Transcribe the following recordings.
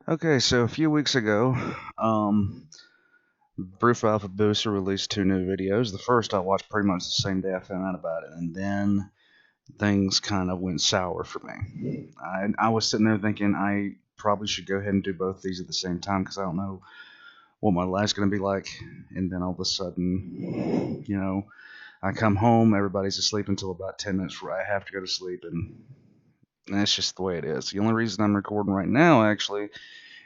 Okay, so a few weeks ago, Proof Alpha Booster released two new videos. The first I watched pretty much the same day I found out about it, and then things kind of went sour for me. I was sitting there thinking I probably should go ahead and do both these at the same time because I don't know what my life's going to be like. And then all of a sudden, I come home, everybody's asleep until about 10 minutes before I have to go to sleep, and that's just the way it is. The only reason I'm recording right now, actually,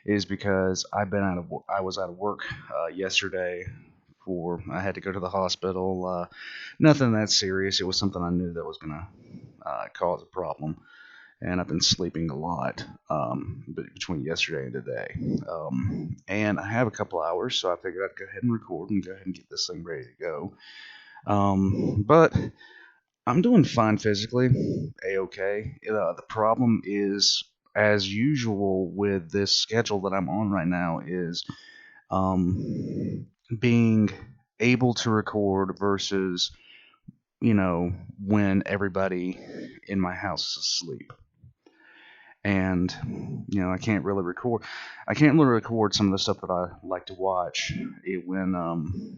is because I was out of work yesterday. I had to go to the hospital. Nothing that serious. It was something I knew that was gonna cause a problem, and I've been sleeping a lot between yesterday and today. And I have a couple hours, so I figured I'd go ahead and record and go ahead and get this thing ready to go. But I'm doing fine physically, a-okay. The problem is, as usual with this schedule that I'm on right now, is being able to record versus, when everybody in my house is asleep. And, I can't really record. I can't really record some of the stuff that I like to watch when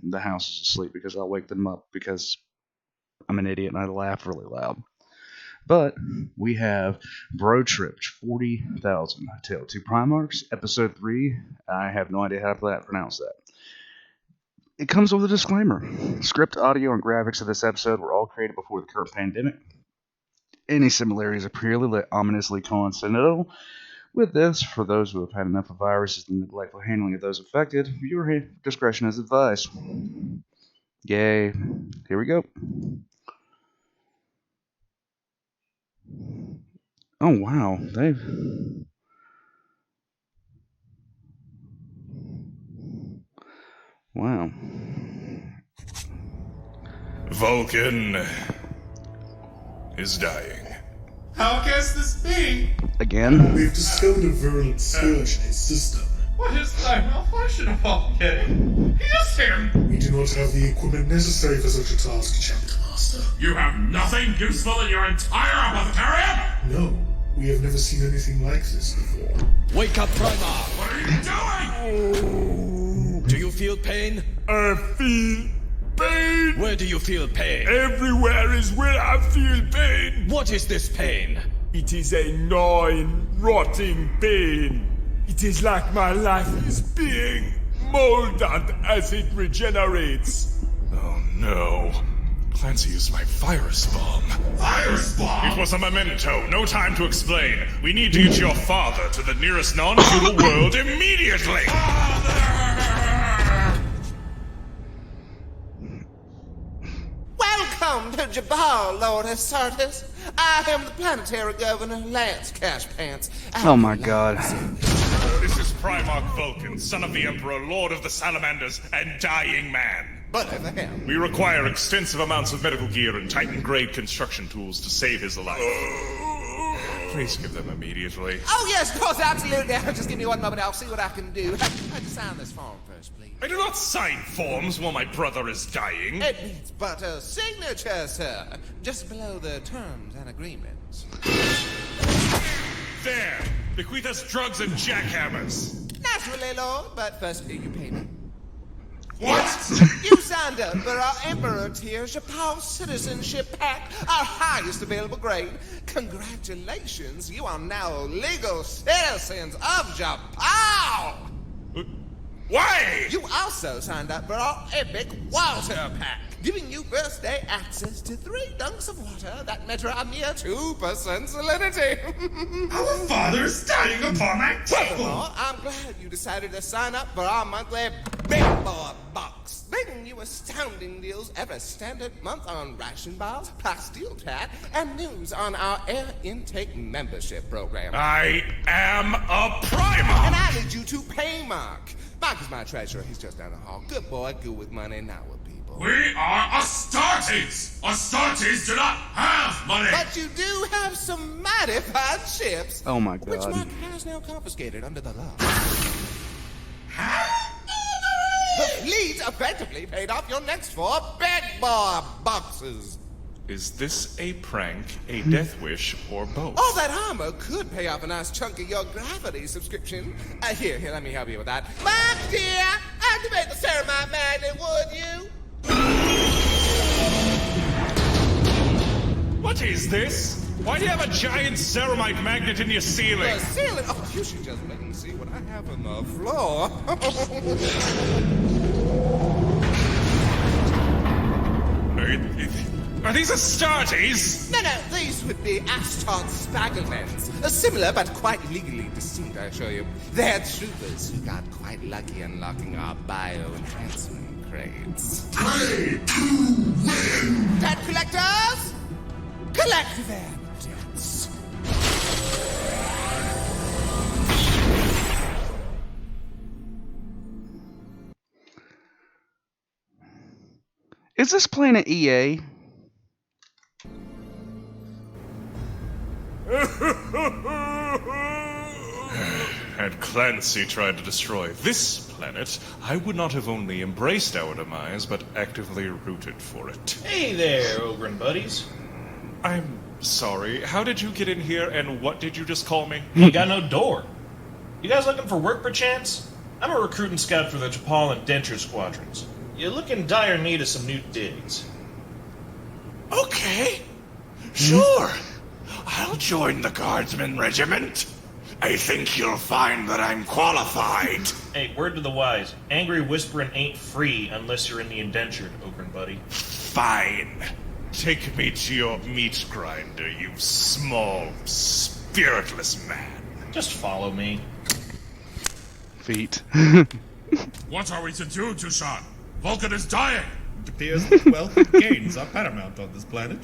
the house is asleep because I'll wake them up because I'm an idiot and I laugh really loud. But we have Bro Tripped 40,000 Tale to Primarchs, Episode 3. I have no idea how to pronounce that. It comes with a disclaimer. Script, audio, and graphics of this episode were all created before the current pandemic. Any similarities are purely ominously coincidental. With this, for those who have had enough of viruses and neglectful handling of those affected, viewer discretion is advised. Yay. Here we go. Oh, wow. Wow. Vulcan is dying. How can this be? Again? We've discovered a virulent scourge in his system. What is that malfunction of Vulcan? He is him! We do not have the equipment necessary for such a task, Chapter Master. You have nothing useful in your entire apothecarium? No, we have never seen anything like this before. Wake up, Primarch! What are you doing? Do you feel pain? I feel pain. Where do you feel pain? Everywhere is where I feel pain. What is this pain? It is a gnawing, rotting pain. It is like my life is being molded as it regenerates. Oh no. Clancy used my virus bomb. Virus bomb? It was a memento. No time to explain. We need to get your father to the nearest non-feudal world immediately. Welcome to Jabal, Lord Asartes. I am the planetary governor, Lance Cashpants. Oh my god. This is Primarch Vulcan, son of the Emperor, Lord of the Salamanders, and dying man. But for him. We require extensive amounts of medical gear and Titan-grade construction tools to save his life. Please give them immediately. Oh, yes, of course, absolutely. Just give me one moment. I'll see what I can do. How'd you sign this form first, please? I do not sign forms while my brother is dying. It needs but a signature, sir. Just below the terms and agreements. There! Bequeath us drugs and jackhammers! Naturally, Lord, but first you pay me. What? You signed up for our Emperor tier Japal Citizenship Pack, our highest available grade. Congratulations, you are now legal citizens of Japal! Why? You also signed up for our epic water pack, giving you first day access to 3 dunks of water that measure a mere 2% salinity. Our father's dying upon my table! Furthermore, I'm glad you decided to sign up for our monthly Big Boy Box, bringing you astounding deals every standard month on ration bars, plasteel tat, and news on our air intake membership program. I am a Primarch! And I need you to pay Mark. Mark is my treasurer. He's just down the hall. Good boy, good with money, not with people. We are Astartes! Astartes do not have money! But you do have some mighty fine ships. Oh my Which god. Mark has now confiscated under the law. Huh? The fleet effectively paid off your next 4 big boy boxes. Is this a prank, a death wish, or both? All that armor could pay off a nice chunk of your gravity subscription. Here, let me help you with that. My dear, activate the ceramite magnet, would you? What is this? Why do you have a giant ceramite magnet in your ceiling? The ceiling? Oh, you should just look and see what I have on the floor. Are these Astartes? No, these would be Astartes Spaglins. Similar, but quite legally distinct, I assure you. They're troopers who got quite lucky unlocking our bio-enhancement crates. Play to win! Debt collectors, collect their debts. Is this playing at EA? Had Clancy tried to destroy this planet, I would not have only embraced our demise, but actively rooted for it. Hey there, Ogren buddies. I'm sorry, how did you get in here, and what did you just call me? You got no door. You guys looking for work, perchance? I'm a recruiting scout for the Jopallian Indenture squadrons. You look in dire need of some new digs. Okay. Sure. I'll join the Guardsman Regiment. I think you'll find that I'm qualified. Hey, word to the wise. Angry whispering ain't free unless you're in the indentured, Ogren buddy. Fine. Take me to your meat grinder, you small, spiritless man. Just follow me. Feet. What are we to do, Tucson? Vulcan is dying! It appears that wealth and gains are paramount on this planet.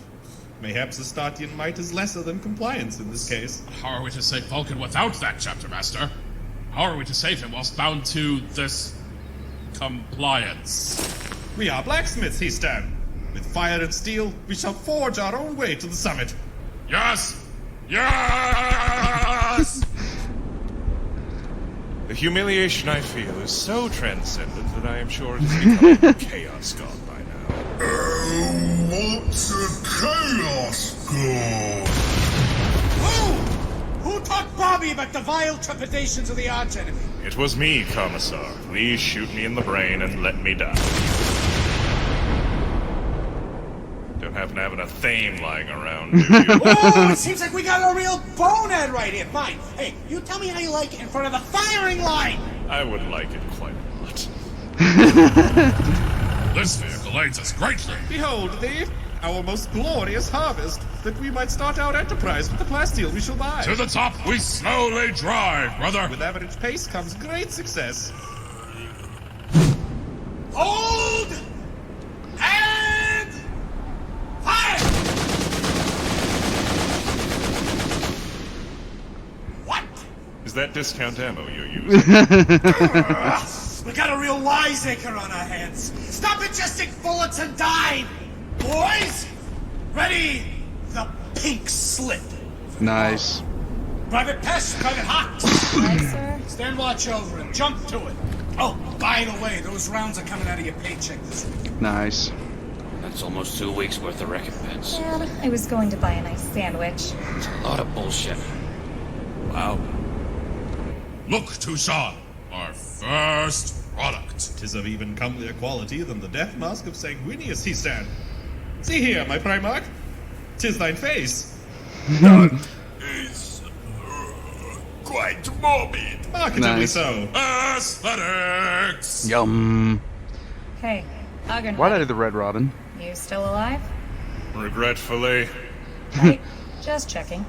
Mayhaps Astartian might is lesser than compliance in this case. How are we to save Vulcan without that, Chapter Master? How are we to save him whilst bound to this compliance? We are blacksmiths, he stand. With fire and steel, we shall forge our own way to the summit. Yes! Yes! The humiliation I feel is so transcendent that I am sure it has become a chaos god by now. What's a chaos god? Who taught Bobby about the vile trepidations of the arch enemy? It was me, Commissar. Please shoot me in the brain and let me die. Don't happen to have a theme lying around, do you? Oh, it seems like we got a real bonehead right here. Fine. Hey, you tell me how you like it in front of the firing line. I would like it quite a lot. This vehicle aids us greatly. Behold thee, our most glorious harvest, that we might start our enterprise with the plasteel we shall buy. To the top we slowly drive, brother. With average pace comes great success. Hold! And... fire! What? Is that discount ammo you're using? We got a real wiseacre on our hands. Stop ingesting bullets and die! Boys, ready the pink slip. Nice. Private Pest, Private Hot. Aye, sir. Stand watch over it. Jump to it. Oh, by the way, those rounds are coming out of your paycheck this week. Nice. That's almost 2 weeks worth of recompense. Dad, I was going to buy a nice sandwich. It's a lot of bullshit. Wow. Look, Tucson, our first product. 'Tis of even comelier quality than the death mask of Sanguinius, he stand. See here, my Primarch. 'Tis thine face. Is quite morbid. Marketably Nice. so. Aesthetics. Yum. Hey, Ogren, Why'd I do the Red Robin? you still alive? Regretfully. Right, just checking.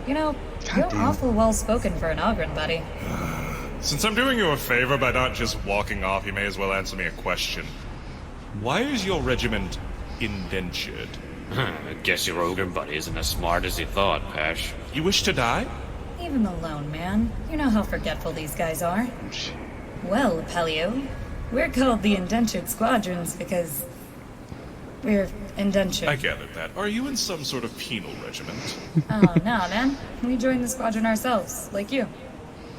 You know, you're damn. awful well-spoken for an Ogren, buddy. Since I'm doing you a favor by not just walking off, you may as well answer me a question. Why is your regiment indentured? I guess your Ogren buddy isn't as smart as he thought, Pash. You wish to die? Leave him alone, man. You know how forgetful these guys are. Well, Pelio, we're called the Indentured Squadrons because we're indentured. I gathered that. Are you in some sort of penal regiment? Oh, no, man. We joined the squadron ourselves, like you.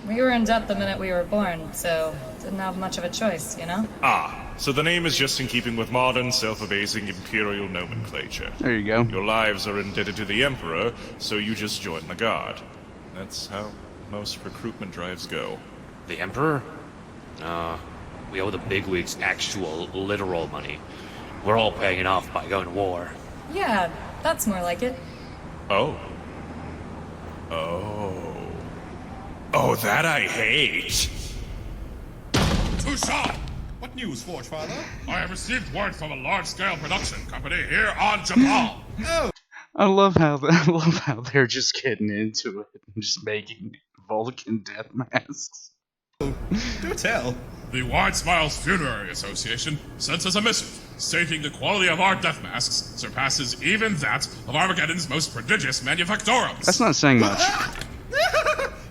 We were in debt the minute we were born, so didn't have much of a choice, you know? Ah, So the name is just in keeping with modern, self-abasing imperial nomenclature. There you go. Your lives are indebted to the Emperor, so you just join the Guard. That's how most recruitment drives go. The Emperor? We owe the bigwigs actual, literal money. We're all paying it off by going to war. Yeah, that's more like it. Oh. Oh, that I hate. Touchant! What news, Forge Father? I have received word from a large-scale production company here on Japal. Oh, I love how they're just getting into it and just making Vulcan death masks. do tell. The White Smiles Funerary Association sent us a missive stating the quality of our death masks surpasses even that of Armageddon's most prodigious manufactorums. That's not saying much.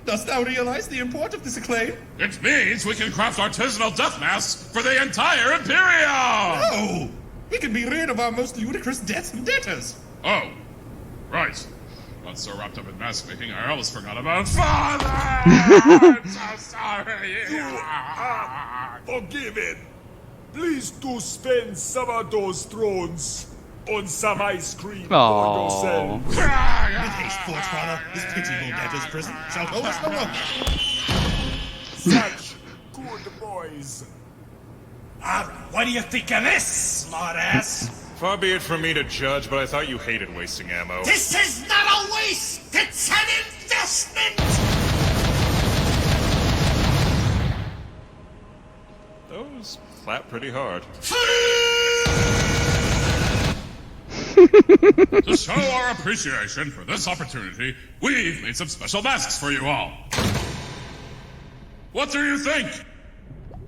Dost thou realize the import of this acclaim? It means we can craft artisanal death masks for the entire Imperium! Oh! We can be rid of our most ludicrous debts and debtors! Oh, right. Not so wrapped up in mask making, I almost forgot about Father! I'm so sorry! You are forgiven. Please do spend some of those thrones on some ice cream for Aww. yourself. With haste, Forge Father, this pitiable debtor's prison shall hold us no longer. Such good boys. What do you think of this, smartass? Far be it from me to judge, but I thought you hated wasting ammo. This is not a waste! It's an investment! Those clap pretty hard. To show our appreciation for this opportunity, we've made some special masks for you all. What do you think?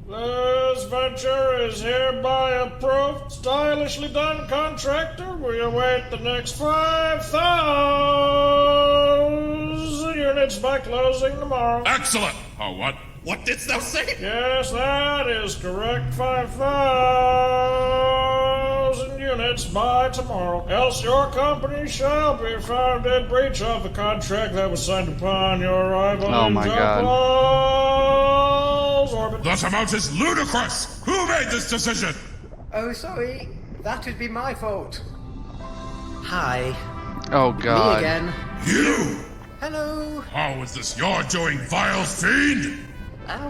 This venture is hereby approved. Stylishly done, contractor. We await the next 5,000 units by closing tomorrow. Excellent! Oh, what? What didst thou say? Yes, that is correct. 5,000 units by tomorrow. Else your company shall be found in breach of the contract that was signed upon your arrival Oh in my God. Jopal's orbit. That amount is ludicrous! Who made this decision? Oh, sorry. That would be my fault. Hi. Oh Me God. again. You! Hello. How is this your doing, vile fiend?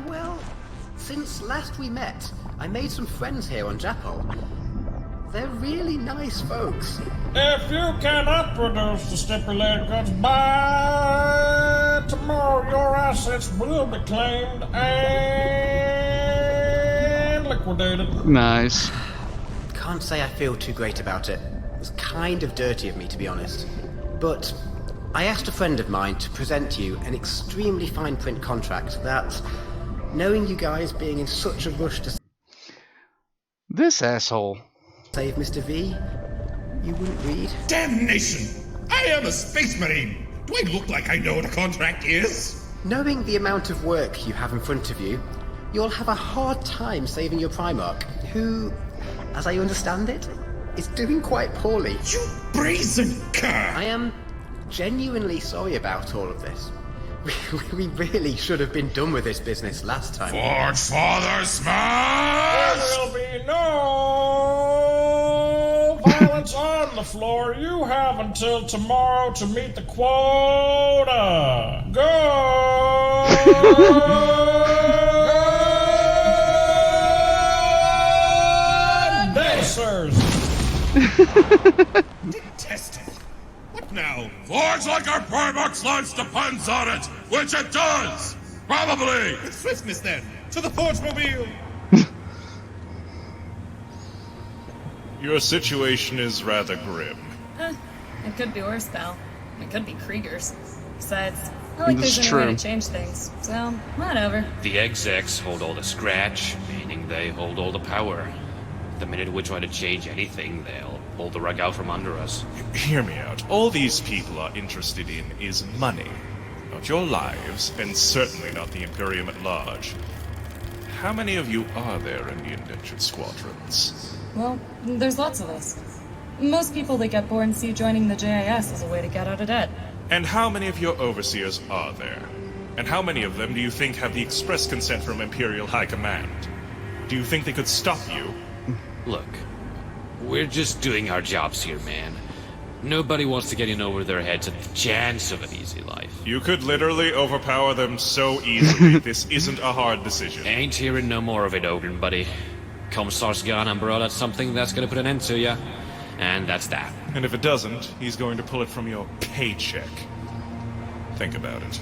Well, since last we met, I made some friends here on Japal. They're really nice folks. If you cannot produce the stipulated goods by tomorrow, your assets will be claimed and liquidated. Nice. Can't say I feel too great about it. It was kind of dirty of me, to be honest. But I asked a friend of mine to present you an extremely fine print contract that, knowing you guys being in such a rush to This asshole. save Mr. V, you wouldn't read. Damnation! I am a space marine! Do I look like I know what a contract is? Knowing the amount of work you have in front of you, you'll have a hard time saving your Primarch, who, as I understand it, is doing quite poorly. You brazen cur! I am genuinely sorry about all of this. We really should have been done with this business last time. Forge Father There Smash! will be no violence on the floor. You have until tomorrow to meet the quota. Go! Dancers! Detest it. What now? Forge like our Primarch's life depends on it, which it does! Probably! With swiftness then, to the Forge Mobile! Your situation is rather grim. It could be worse, pal. It could be Kriegers. Besides, not like This there's is any way true. to change things. So, whatever. The execs hold all the scratch, meaning they hold all the power. The minute we try to change anything, they'll pull the rug out from under us. Hear me out. All these people are interested in is money. Not your lives, and certainly not the Imperium at large. How many of you are there in the indentured squadrons? Well, there's lots of us. Most people that get born see joining the JIS as a way to get out of debt. And how many of your overseers are there? And how many of them do you think have the express consent from Imperial High Command? Do you think they could stop you? Look, we're just doing our jobs here, man. Nobody wants to get in over their heads at the chance of an easy life. You could literally overpower them so easily. This isn't a hard decision. Ain't hearing no more of it, Ogren, buddy. Comstar's gone, and bro, that's something that's gonna put an end to ya. And that's that. And if it doesn't, he's going to pull it from your paycheck. Think about it.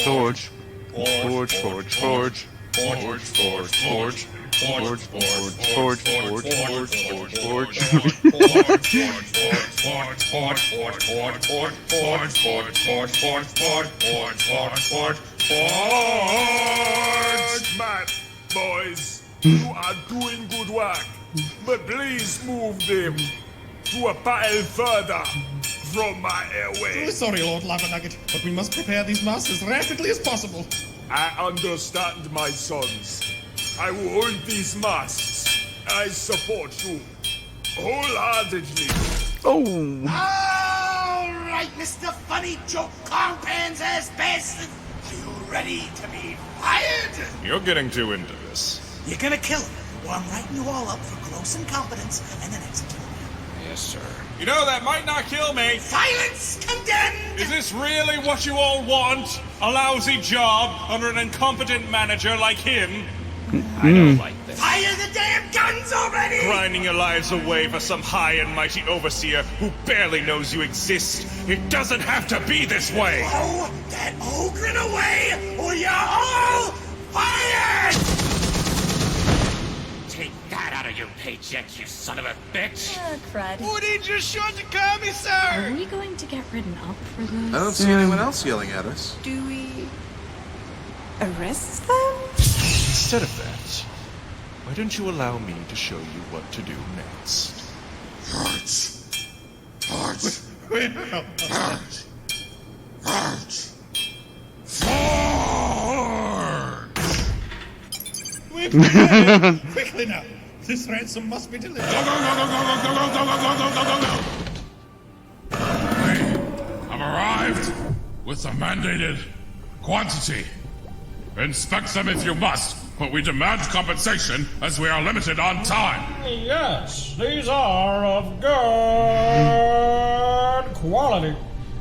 Forge. Forge, forge, forge. Forge, forge, forge. Forge, forge, forge, forge, forge, forge, Man, boys, you are doing good work, but please move them to a pile further from my airway. Sorry, Lord Lava-Nugget, but we must prepare these masks as rapidly as possible. I understand, my sons. I will hold these masks. I support you wholeheartedly. Oh! All right, Mr. Funny Joke Compands ass bastard. Are you ready to be fired? You're getting too into this. You're gonna kill him, or I'm writing you all up for gross incompetence and then executing you. Yes, sir. You know, that might not kill me. Silence condemned! Is this really what you all want? A lousy job under an incompetent manager like him? I don't like this. Fire the damn guns already! Grinding your lives away for some high and mighty overseer who barely knows you exist. It doesn't have to be this way! Throw that ogre away, or you're all fired! Take that out of your paycheck, you son of a bitch! Crud. Who did you shot to call me, Are sir? we going to get ridden up for this? I don't see anyone else yelling at us. Do we arrest them? Instead of that, why don't you allow me to show you what to do next? Hearts. Hearts. Wait, Hearts. Hearts. wait, quickly now. This ransom must be delivered. I've arrived with the mandated quantity. Inspect them if you must, but we demand compensation as we are limited on time. Yes, these are of good quality.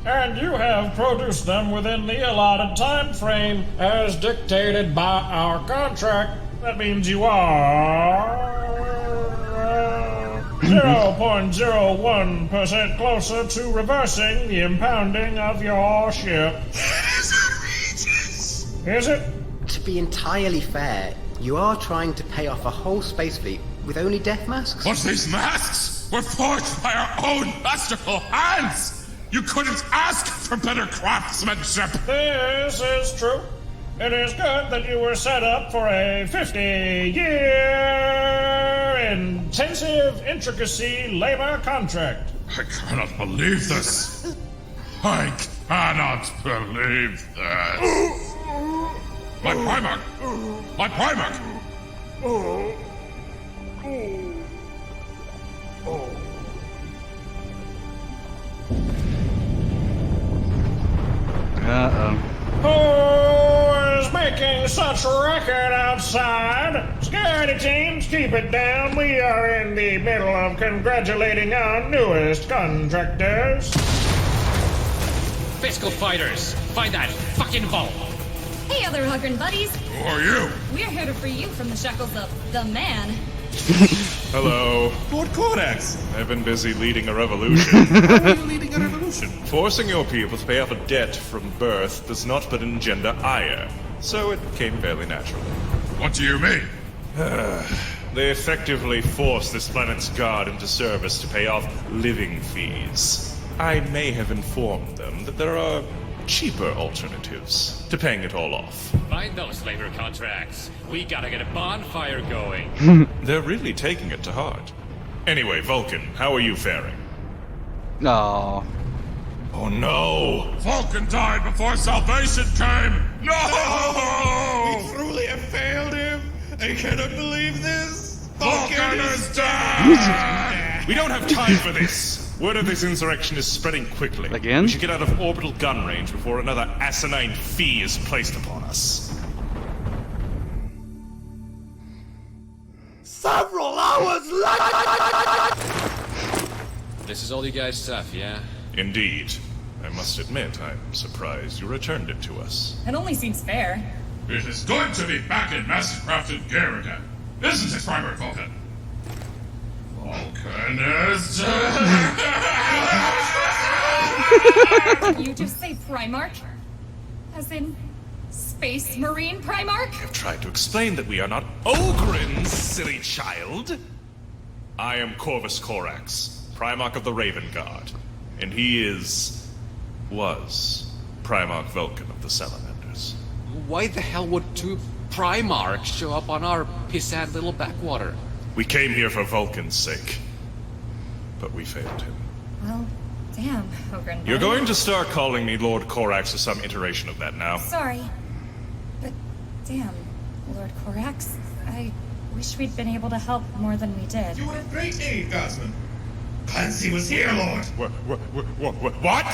And you have produced them within the allotted time frame as dictated by our contract. That means you are 0.01% closer to reversing the impounding of your ship. Is it? To be entirely fair, you are trying to pay off a whole space fleet with only death masks? But these masks were forged by our own masterful hands! You couldn't ask for better craftsmanship! This is true. It is good that you were set up for a 50-year intensive intricacy labor contract. I cannot believe this! I cannot believe this! My Primarch! My Primarch! Uh-oh. Who is making such racket outside? Security teams, keep it down. We are in the middle of congratulating our newest contractors. Fiscal fighters! Find that fucking vault! Hey, other Hugrin buddies. Who are you? We're here to free you from the shackles of the man. Hello. Lord Codex! I've been busy leading a revolution. How are you leading a revolution? Forcing your people to pay off a debt from birth does not but engender ire, so it came fairly naturally. What do you mean? They effectively forced this planet's guard into service to pay off living fees. I may have informed them that there are cheaper alternatives to paying it all off. Find those labor contracts. We gotta get a bonfire going. They're really taking it to heart. Anyway, Vulcan, how are you faring? Aw. Oh no! Vulcan died before salvation came! No! We truly have failed him! I cannot believe this! Vulcan is dead! We don't have time for this! Word of this insurrection is spreading quickly. Again? We should get out of orbital gun range before another asinine fee is placed upon us. This is all you guys' stuff, yeah? Indeed. I must admit, I'm surprised you returned it to us. It only seems fair. It is good to be back in master-crafted gear again. Isn't it, Primarch Vulcan? Vulcan is Did you just say Primarch? As in Space Marine Primarch? I've tried to explain that we are not Ogrins, silly child. I am Corvus Corax, Primarch of the Raven Guard, and he was Primarch Vulcan of the Salamanders. Why the hell would two Primarchs show up on our pissant little backwater? We came here for Vulcan's sake, but we failed him. Well, damn, Ogren. You're going to start calling me Lord Corax or some iteration of that now. Sorry. But, damn, Lord Corax, I wish we'd been able to help more than we did. You were of great aid, Guardsman. Clancy was here, Lord. What?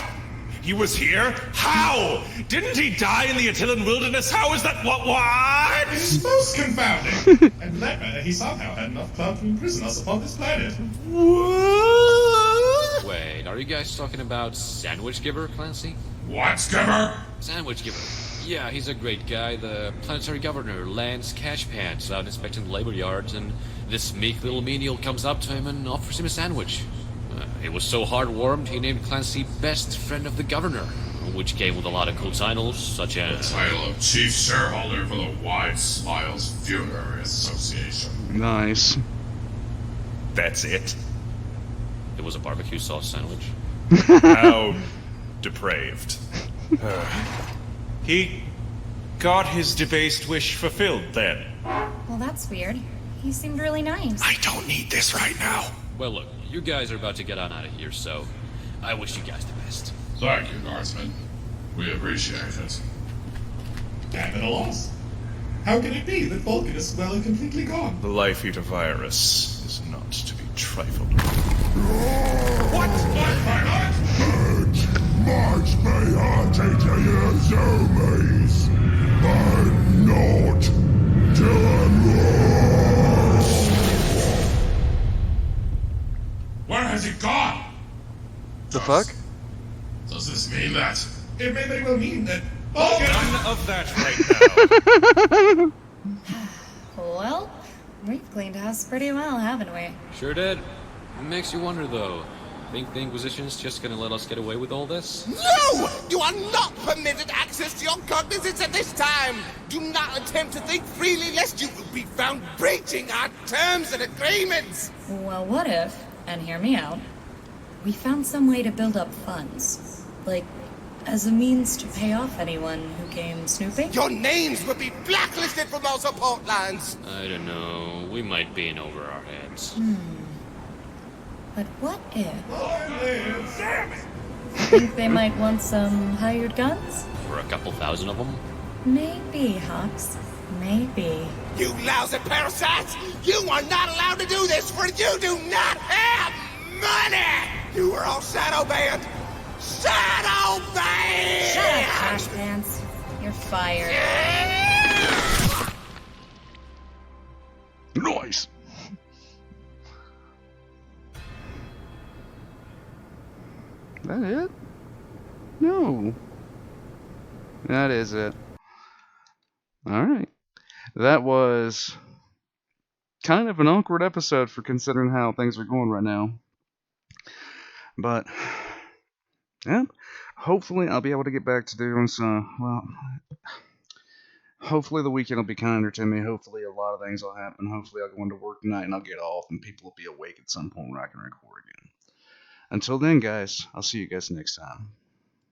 He was here? How? Didn't he die in the Attilan wilderness? How is that? What? Most confounding. And for that matter, he somehow had enough clout to imprison us upon this planet. Wait, are you guys talking about Sandwich Giver, Clancy? What, Giver? Sandwich Giver. Yeah, he's a great guy. The planetary governor lands cash pants out inspecting the labor yards, and this meek little menial comes up to him and offers him a sandwich. It was so hard-warmed, he named Clancy Best Friend of the Governor, which came with a lot of cool titles, such as... The title of Chief Shareholder for the Wide Smiles Funerary Association. Nice. That's it? It was a barbecue sauce sandwich. How depraved. He got his debased wish fulfilled, then. Well, that's weird. He seemed really nice. I don't need this right now. Well, look, you guys are about to get on out of here, so I wish you guys the best. Thank you, Guardsman. We appreciate it. And at a loss. How can it be that Vulcan is well and completely gone? The Life Eater virus is not to be trifled with. What? Much may I take to your zoomies, but not to Where has he gone? The fuck? Does this mean that? It may very well mean that None of that right now. Well, we've cleaned house pretty well, haven't we? Sure did. It makes you wonder, though. Think the Inquisition's just gonna let us get away with all this? No! You are not permitted access to your cognizance at this time! Do not attempt to think freely, lest you will be found breaching our terms and agreements! Well, what if, and hear me out, we found some way to build up funds? Like, as a means to pay off anyone who came snooping? Your names will be blacklisted from all support lines! I don't know. We might be in over our heads. But what if? Damn it! Think they might want some hired guns? For a couple thousand of them? Maybe, Hawks. Maybe. You lousy parasites! You are not allowed to do this, for you do not have money! You are all shadow banned! Shadow banned! Shut up, Cash Pants. You're fired. Nice. That it? No. That is it. Alright. That was kind of an awkward episode for considering how things are going right now. But, yeah. Hopefully I'll be able to get back to doing some, well, hopefully the weekend will be kinder to me. Hopefully a lot of things will happen. Hopefully I'll go into work tonight and I'll get off and people will be awake at some point where I can record again. Until then, guys, I'll see you guys next time.